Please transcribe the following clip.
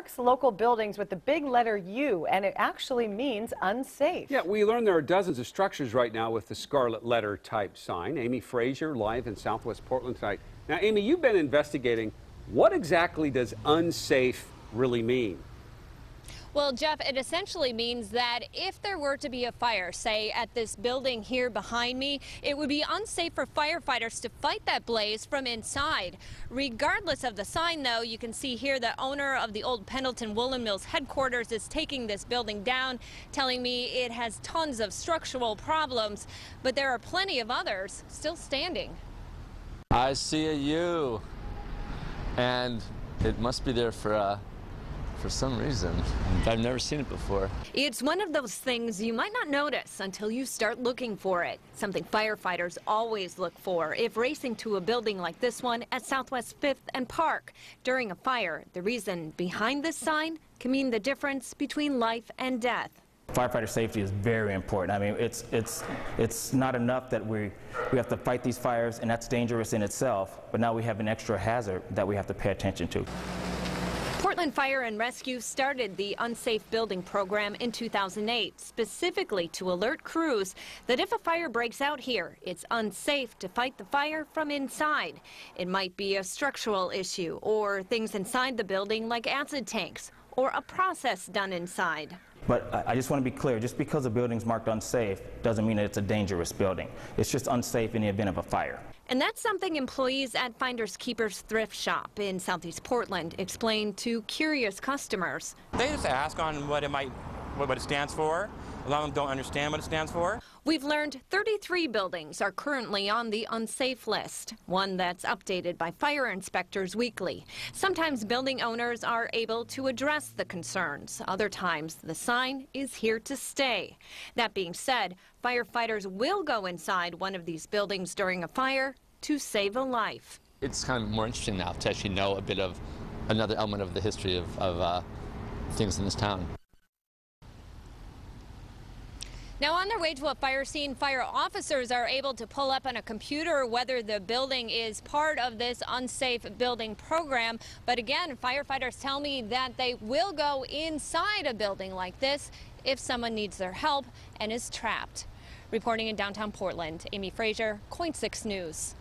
Marks local buildings with the big letter U, and it actually means unsafe. Yeah, we learned there are dozens of structures right now with the Scarlet letter type sign. Amy Frazier live in Southwest Portland tonight. Now, Amy, you've been investigating. What exactly does unsafe really mean? Well, Jeff, it essentially means that if there were to be a fire, say at this building here behind me, it would be unsafe for firefighters to fight that blaze from inside. Regardless of the sign, though, you can see here the owner of the old Pendleton Woolen Mills headquarters is taking this building down, telling me it has tons of structural problems, but there are plenty of others still standing. I see a U, and it must be there for some reason. I've never seen it before. It's one of those things you might not notice until you start looking for it. Something firefighters always look for if racing to a building like this one at Southwest 5th and Park. During a fire, the reason behind this sign can mean the difference between life and death. Firefighter safety is very important. I mean, it's not enough that we have to fight these fires, and that's dangerous in itself, but now we have an extra hazard that we have to pay attention to. Portland Fire and Rescue started the Unsafe Building Program in 2008, specifically to alert crews that if a fire breaks out here, it's unsafe to fight the fire from inside. It might be a structural issue or things inside the building like acid tanks or a process done inside. But I just want to be clear, just because a building's marked unsafe doesn't mean that it's a dangerous building. It's just unsafe in the event of a fire. And that's something employees at Finders Keepers Thrift Shop in Southeast Portland explain to curious customers. They just ask on what it stands for. A lot of them don't understand what it stands for. We've learned 33 buildings are currently on the unsafe list, one that's updated by fire inspectors weekly. Sometimes building owners are able to address the concerns. Other times, the sign is here to stay. That being said, firefighters will go inside one of these buildings during a fire to save a life. It's kind of more interesting now to actually know a bit of another element of the history of things in this town. Now, on their way to a fire scene, fire officers are able to pull up on a computer whether the building is part of this unsafe building program. But again, firefighters tell me that they will go inside a building like this if someone needs their help and is trapped. Reporting in downtown Portland, Amy Frazier, KOIN 6 News.